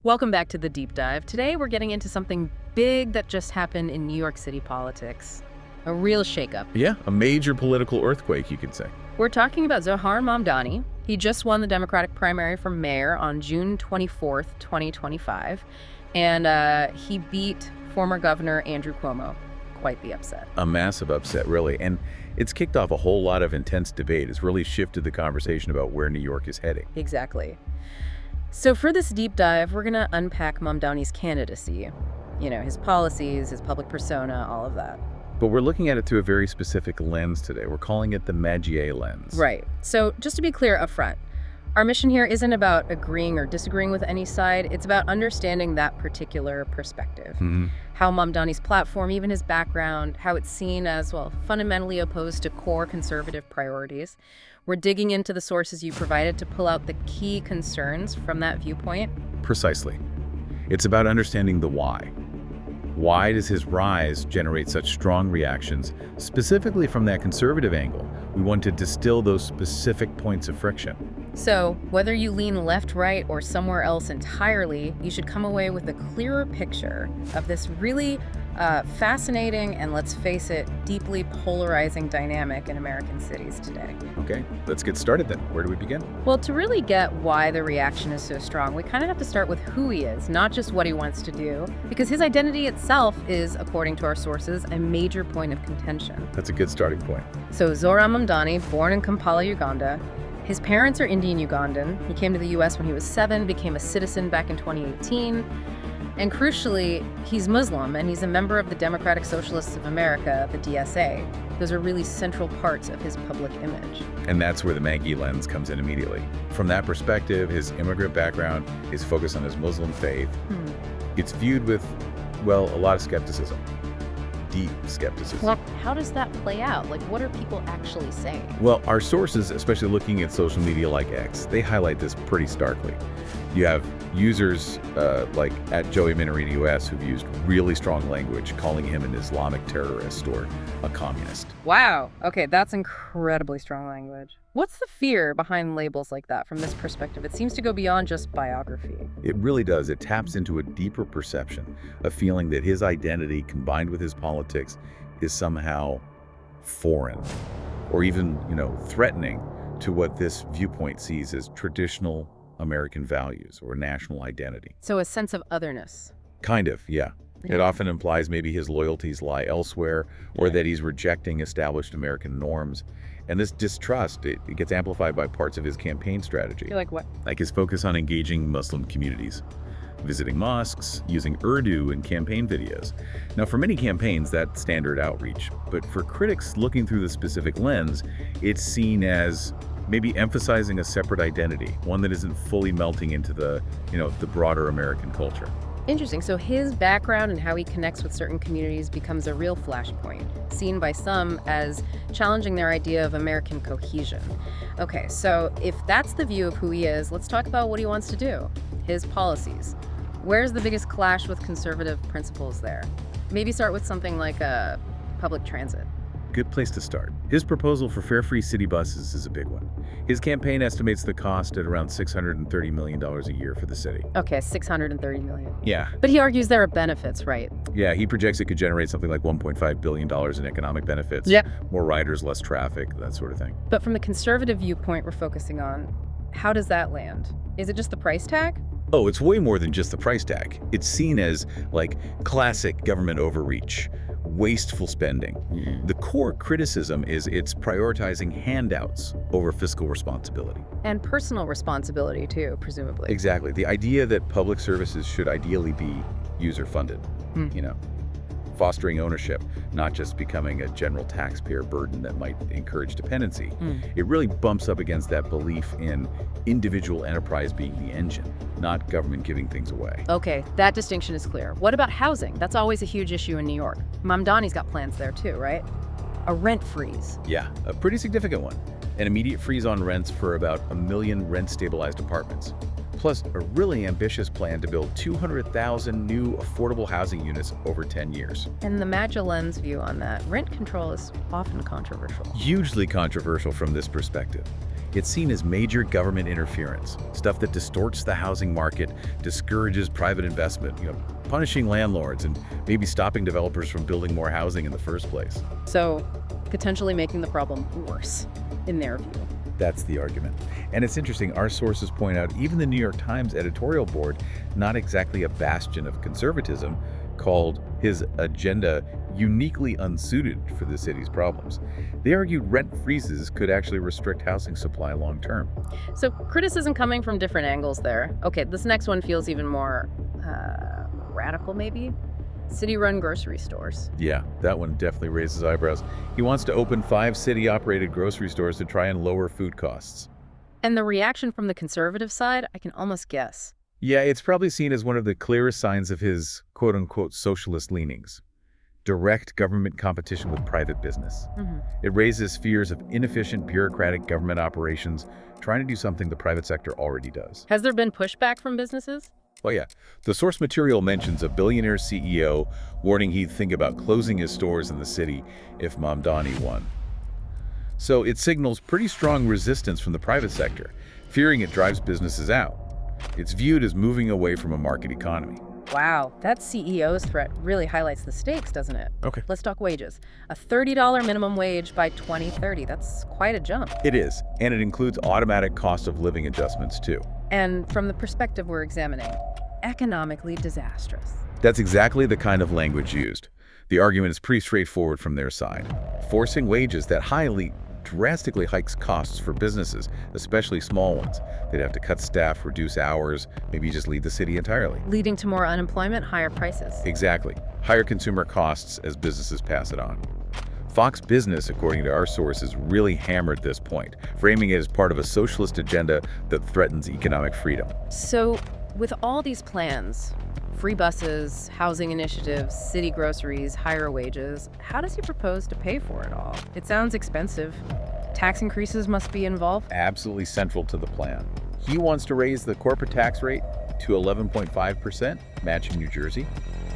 Welcome back to the Deep Dive. Today we're getting into something big that just happened in New York City politics. A real shakeup. Yeah, a major political earthquake, you could say. We're talking about Zohran Mamdani. He just won the Democratic primary for mayor on June 24th, 2025. And he beat former Governor Andrew Cuomo. Quite the upset. A massive upset, really. And it's kicked off a whole lot of intense debate. It's really shifted the conversation about where New York is heading. Exactly. So for this deep dive, we're going to unpack Mamdani's candidacy. You know, his policies, his public persona, all of that. But we're looking at it through a very specific lens today. We're calling it the Magier lens. Right. So just to be clear up front, our mission here isn't about agreeing or disagreeing with any side. It's about understanding that particular perspective. How Mamdani's platform, even his background, how it's seen as, well, fundamentally opposed to core conservative priorities. We're digging into the sources you provided to pull out the key concerns from that viewpoint. Precisely. It's about understanding the why. Why does his rise generate such strong reactions, specifically from that conservative angle? We want to distill those specific points of friction. So, whether you lean left, right, or somewhere else entirely, you should come away with a clearer picture of this really fascinating and, let's face it, deeply polarizing dynamic in American cities today. Okay, let's get started then. Where do we begin? Well, to really get why the reaction is so strong, we kind of have to start with who he is, not just what he wants to do, because his identity itself is, according to our sources, a major point of contention. That's a good starting point. So Zohran Mamdani, born in Kampala, Uganda. His parents are Indian Ugandan. He came to the U.S. when he was 7, became a citizen back in 2018. And crucially, he's Muslim, and he's a member of the Democratic Socialists of America, the DSA. Those are really central parts of his public image. And that's where the Magier lens comes in immediately. From that perspective, his immigrant background, his focus on his Muslim faith, it's viewed with, well, a lot of skepticism. Deep skepticism. Well, how does that play out? Like, what are people actually saying? Well, our sources, especially looking at social media like X, they highlight this pretty starkly. You have users like at Joey Minarino US who've used really strong language, calling him an Islamic terrorist or a communist. Wow. Okay, that's incredibly strong language. What's the fear behind labels like that from this perspective? It seems to go beyond just biography. It really does. It taps into a deeper perception, a feeling that his identity combined with his politics is somehow foreign or even, threatening to what this viewpoint sees as traditional American values or national identity. So a sense of otherness. Kind of, yeah. It often implies maybe his loyalties lie elsewhere or that he's rejecting established American norms. And this distrust, it gets amplified by parts of his campaign strategy. You're like what? Like his focus on engaging Muslim communities, visiting mosques, using Urdu in campaign videos. Now, for many campaigns, that's standard outreach. But for critics looking through the specific lens, it's seen as maybe emphasizing a separate identity, one that isn't fully melting into the broader American culture. Interesting. So his background and how he connects with certain communities becomes a real flashpoint, seen by some as challenging their idea of American cohesion. Okay, so if that's the view of who he is, let's talk about what he wants to do, his policies. Where's the biggest clash with conservative principles there? Maybe start with something like public transit. Good place to start. His proposal for fare-free city buses is a big one. His campaign estimates the cost at around $630 million a year for the city. Okay, $630 million. Yeah. But he argues there are benefits, right? Yeah, he projects it could generate something like $1.5 billion in economic benefits. Yeah. More riders, less traffic, that sort of thing. But from the conservative viewpoint we're focusing on, how does that land? Is it just the price tag? Oh, it's way more than just the price tag. It's seen as, like, classic government overreach. Wasteful spending. The core criticism is it's prioritizing handouts over fiscal responsibility. And personal responsibility too, presumably. Exactly. The idea that public services should ideally be user-funded, fostering ownership, not just becoming a general taxpayer burden that might encourage dependency. It really bumps up against that belief in individual enterprise being the engine, not government giving things away. Okay, that distinction is clear. What about housing? That's always a huge issue in New York. Mamdani's got plans there too, right? A rent freeze. Yeah, a pretty significant one. An immediate freeze on rents for about 1 million rent-stabilized apartments, plus a really ambitious plan to build 200,000 new affordable housing units over 10 years. And the Magellan's view on that, rent control is often controversial. Hugely controversial from this perspective. It's seen as major government interference, stuff that distorts the housing market, discourages private investment, punishing landlords and maybe stopping developers from building more housing in the first place. So, potentially making the problem worse, in their view. That's the argument. And it's interesting, our sources point out even the New York Times editorial board, not exactly a bastion of conservatism, called his agenda uniquely unsuited for the city's problems. They argued rent freezes could actually restrict housing supply long term. So criticism coming from different angles there. Okay, this next one feels even more radical, maybe? City-run grocery stores. Yeah, that one definitely raises eyebrows. He wants to open 5 city-operated grocery stores to try and lower food costs. And the reaction from the conservative side, I can almost guess. Yeah, it's probably seen as one of the clearest signs of his quote-unquote socialist leanings. Direct government competition with private business. It raises fears of inefficient bureaucratic government operations trying to do something the private sector already does. Has there been pushback from businesses? Oh yeah, the source material mentions a billionaire CEO warning he'd think about closing his stores in the city if Mamdani won. So it signals pretty strong resistance from the private sector, fearing it drives businesses out. It's viewed as moving away from a market economy. Wow, that CEO's threat really highlights the stakes, doesn't it? Okay. Let's talk wages. A $30 minimum wage by 2030. That's quite a jump. It is, and it includes automatic cost of living adjustments too. And from the perspective we're examining, economically disastrous. That's exactly the kind of language used. The argument is pretty straightforward from their side. Forcing wages that drastically hikes costs for businesses, especially small ones. They'd have to cut staff, reduce hours, maybe just leave the city entirely. Leading to more unemployment, higher prices. Exactly. Higher consumer costs as businesses pass it on. Fox Business, according to our sources, really hammered this point, framing it as part of a socialist agenda that threatens economic freedom. So, with all these plans, free buses, housing initiatives, city groceries, higher wages, how does he propose to pay for it all? It sounds expensive. Tax increases must be involved. Absolutely central to the plan. He wants to raise the corporate tax rate to 11.5%, matching New Jersey.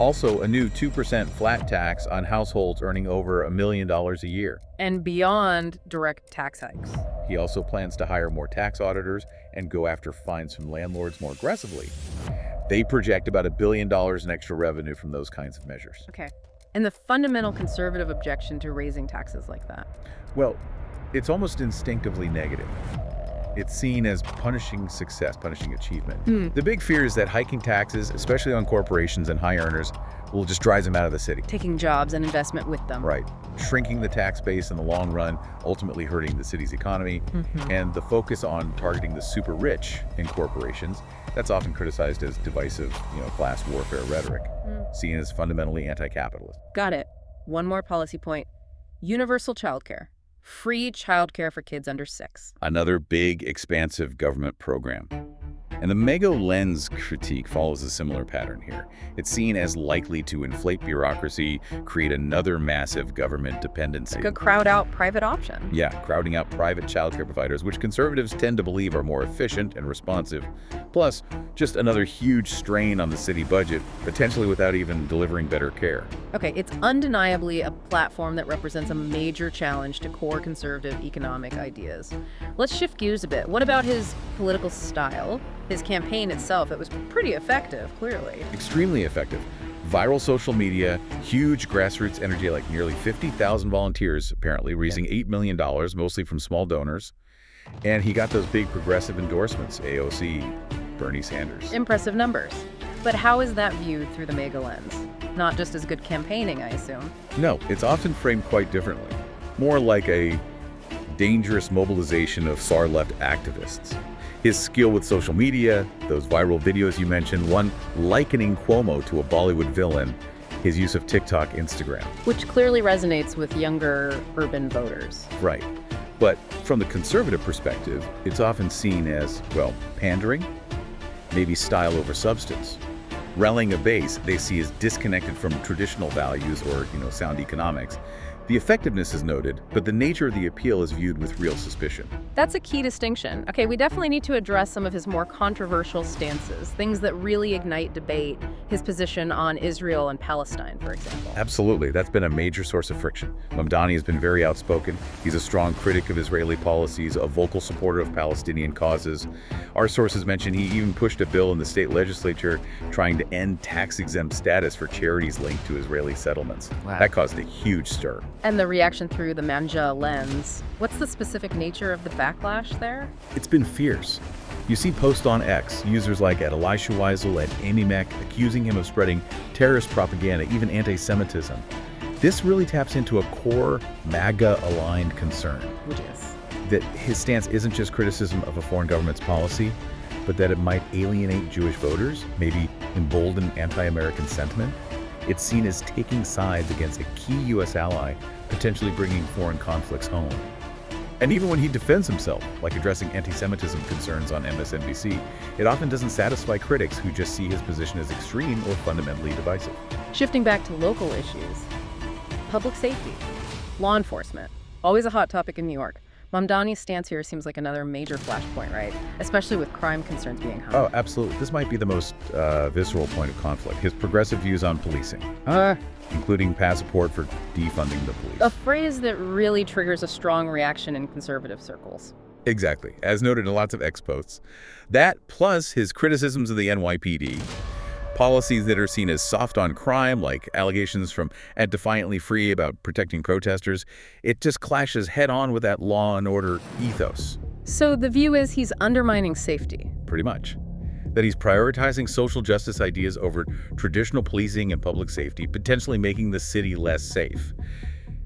Also, a new 2% flat tax on households earning over $1 million a year. And beyond direct tax hikes. He also plans to hire more tax auditors and go after fines from landlords more aggressively. They project about $1 billion in extra revenue from those kinds of measures. Okay. And the fundamental conservative objection to raising taxes like that? Well, it's almost instinctively negative. It's seen as punishing success, punishing achievement. The big fear is that hiking taxes, especially on corporations and high earners, will just drive them out of the city. Taking jobs and investment with them. Right. Shrinking the tax base in the long run, ultimately hurting the city's economy. And the focus on targeting the super rich in corporations, that's often criticized as divisive, class warfare rhetoric, seen as fundamentally anti-capitalist. Got it. One more policy point. Universal childcare. Free childcare for kids under 6. Another big, expansive government program. And the Mego lens critique follows a similar pattern here. It's seen as likely to inflate bureaucracy, create another massive government dependency. Like a crowd out private option. Yeah, crowding out private childcare providers, which conservatives tend to believe are more efficient and responsive. Plus, just another huge strain on the city budget, potentially without even delivering better care. Okay, it's undeniably a platform that represents a major challenge to core conservative economic ideas. Let's shift gears a bit. What about his political style? His campaign itself, it was pretty effective, clearly. Extremely effective. Viral social media, huge grassroots energy, like nearly 50,000 volunteers, apparently, raising $8 million, mostly from small donors. And he got those big progressive endorsements, AOC, Bernie Sanders. Impressive numbers. But how is that viewed through the Mega lens? Not just as good campaigning, I assume. No, it's often framed quite differently. More like a dangerous mobilization of far-left activists. His skill with social media, those viral videos you mentioned, one likening Cuomo to a Bollywood villain, his use of TikTok, Instagram. Which clearly resonates with younger urban voters. Right. But from the conservative perspective, it's often seen as, pandering, maybe style over substance. Rallying a base they see as disconnected from traditional values or, sound economics. The effectiveness is noted, but the nature of the appeal is viewed with real suspicion. That's a key distinction. Okay, we definitely need to address some of his more controversial stances, things that really ignite debate, his position on Israel and Palestine, for example. Absolutely, that's been a major source of friction. Mamdani has been very outspoken. He's a strong critic of Israeli policies, a vocal supporter of Palestinian causes. Our sources mention he even pushed a bill in the state legislature trying to end tax-exempt status for charities linked to Israeli settlements. Wow. That caused a huge stir. And the reaction through the Manja lens. What's the specific nature of the backlash there? It's been fierce. You see posts on X, users like at Elisha Weisel, at Amy Mack, accusing him of spreading terrorist propaganda, even anti-Semitism. This really taps into a core MAGA-aligned concern. Which is? That his stance isn't just criticism of a foreign government's policy, but that it might alienate Jewish voters, maybe embolden anti-American sentiment. It's seen as taking sides against a key U.S. ally, potentially bringing foreign conflicts home. And even when he defends himself, like addressing anti-Semitism concerns on MSNBC, it often doesn't satisfy critics who just see his position as extreme or fundamentally divisive. Shifting back to local issues. Public safety. Law enforcement. Always a hot topic in New York. Mamdani's stance here seems like another major flashpoint, right? Especially with crime concerns being high. Oh, absolutely. This might be the most visceral point of conflict. His progressive views on policing, including past support for defunding the police. A phrase that really triggers a strong reaction in conservative circles. Exactly. As noted in lots of X posts. That, plus his criticisms of the NYPD, policies that are seen as soft on crime, like allegations from at Defiantly Free about protecting protesters, it just clashes head-on with that law and order ethos. So the view is he's undermining safety. Pretty much. That he's prioritizing social justice ideas over traditional policing and public safety, potentially making the city less safe.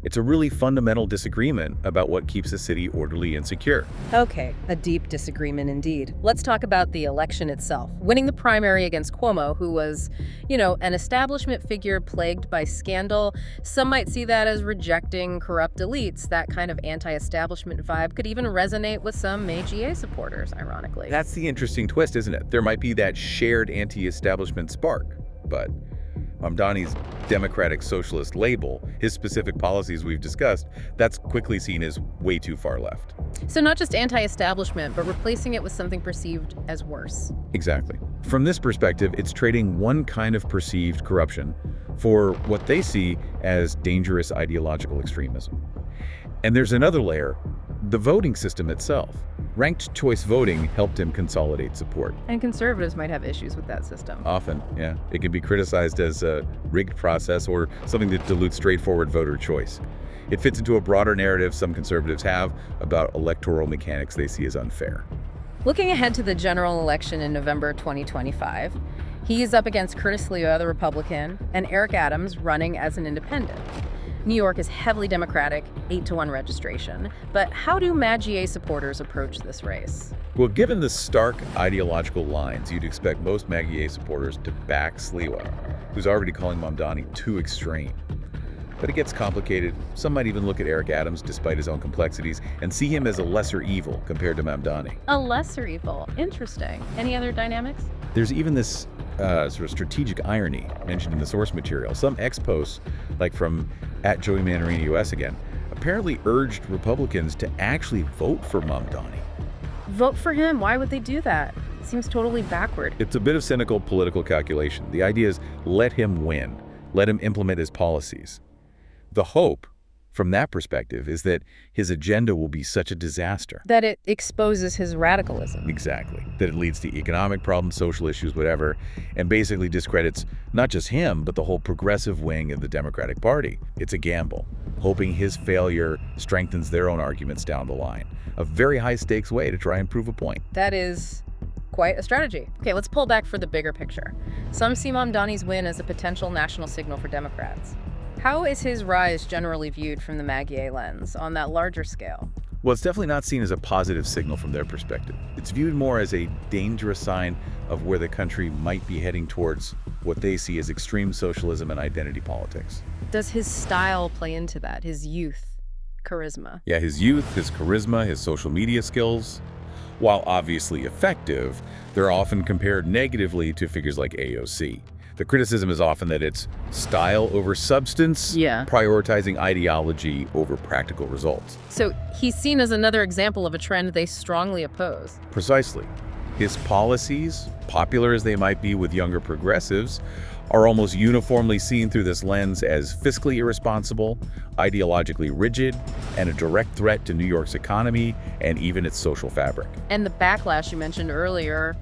It's a really fundamental disagreement about what keeps a city orderly and secure. Okay, a deep disagreement indeed. Let's talk about the election itself. Winning the primary against Cuomo, who was, an establishment figure plagued by scandal. Some might see that as rejecting corrupt elites. That kind of anti-establishment vibe could even resonate with some MAGA supporters, ironically. That's the interesting twist, isn't it? There might be that shared anti-establishment spark, but Mamdani's democratic socialist label, his specific policies we've discussed, that's quickly seen as way too far left. So not just anti-establishment, but replacing it with something perceived as worse. Exactly. From this perspective, it's trading one kind of perceived corruption for what they see as dangerous ideological extremism. And there's another layer, the voting system itself. Ranked choice voting helped him consolidate support. And conservatives might have issues with that system. Often, yeah. It can be criticized as a rigged process or something that dilutes straightforward voter choice. It fits into a broader narrative some conservatives have about electoral mechanics they see as unfair. Looking ahead to the general election in November 2025, he is up against Curtis Leo, the Republican, and Eric Adams running as an independent. New York is heavily Democratic, 8-to-1 registration. But how do MAGA supporters approach this race? Well, given the stark ideological lines, you'd expect most MAGA supporters to back Sliwa, who's already calling Mamdani too extreme. But it gets complicated. Some might even look at Eric Adams, despite his own complexities, and see him as a lesser evil compared to Mamdani. A lesser evil. Interesting. Any other dynamics? There's even this sort of strategic irony mentioned in the source material. Some ex-posts, like from @JoeyManarino US again, apparently urged Republicans to actually vote for Mamdani. Vote for him? Why would they do that? Seems totally backward. It's a bit of cynical political calculation. The idea is let him win, let him implement his policies. The hope, from that perspective, is that his agenda will be such a disaster. That it exposes his radicalism. Exactly. That it leads to economic problems, social issues, whatever, and basically discredits not just him, but the whole progressive wing of the Democratic Party. It's a gamble, hoping his failure strengthens their own arguments down the line. A very high-stakes way to try and prove a point. That is quite a strategy. Okay, let's pull back for the bigger picture. Some see Mamdani's win as a potential national signal for Democrats. How is his rise generally viewed from the MAGA lens on that larger scale? Well, it's definitely not seen as a positive signal from their perspective. It's viewed more as a dangerous sign of where the country might be heading towards what they see as extreme socialism and identity politics. Does his style play into that, his youth, charisma? Yeah, his youth, his charisma, his social media skills. While obviously effective, they're often compared negatively to figures like AOC. The criticism is often that it's style over substance, Yeah. prioritizing ideology over practical results. So he's seen as another example of a trend they strongly oppose. Precisely. His policies, popular as they might be with younger progressives, are almost uniformly seen through this lens as fiscally irresponsible, ideologically rigid, and a direct threat to New York's economy and even its social fabric. And the backlash you mentioned earlier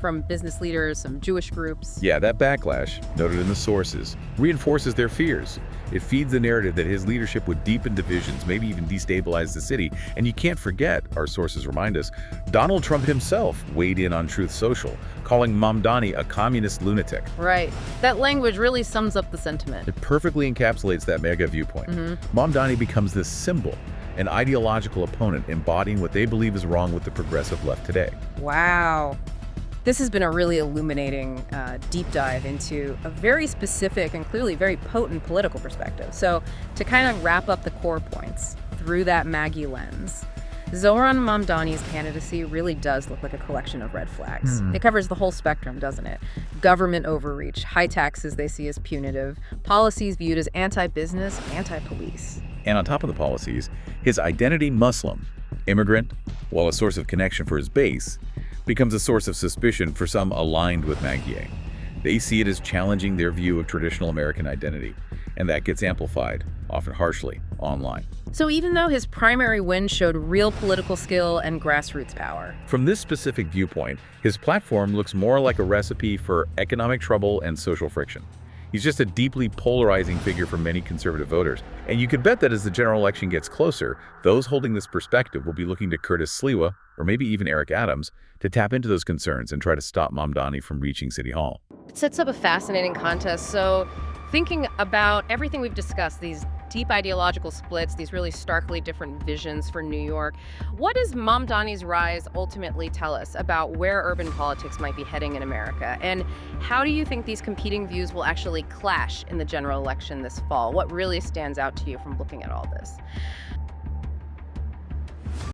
from business leaders, some Jewish groups. Yeah, that backlash, noted in the sources, reinforces their fears. It feeds the narrative that his leadership would deepen divisions, maybe even destabilize the city. And you can't forget, our sources remind us, Donald Trump himself weighed in on Truth Social, calling Mamdani a communist lunatic. Right. That language really sums up the sentiment. It perfectly encapsulates that mega viewpoint. Mamdani becomes this symbol, an ideological opponent embodying what they believe is wrong with the progressive left today. Wow. This has been a really illuminating deep dive into a very specific and clearly very potent political perspective. So to kind of wrap up the core points through that Maggie lens, Zohran Mamdani's candidacy really does look like a collection of red flags. It covers the whole spectrum, doesn't it? Government overreach, high taxes they see as punitive, policies viewed as anti-business, anti-police. And on top of the policies, his identity Muslim, immigrant, while a source of connection for his base, becomes a source of suspicion for some aligned with Maggie. They see it as challenging their view of traditional American identity, and that gets amplified, often harshly, online. So even though his primary win showed real political skill and grassroots power. From this specific viewpoint, his platform looks more like a recipe for economic trouble and social friction. He's just a deeply polarizing figure for many conservative voters. And you could bet that as the general election gets closer, those holding this perspective will be looking to Curtis Sliwa, or maybe even Eric Adams, to tap into those concerns and try to stop Mamdani from reaching City Hall. It sets up a fascinating contest. So thinking about everything we've discussed, these deep ideological splits, these really starkly different visions for New York, what does Mamdani's rise ultimately tell us about where urban politics might be heading in America? And how do you think these competing views will actually clash in the general election this fall? What really stands out to you from looking at all this?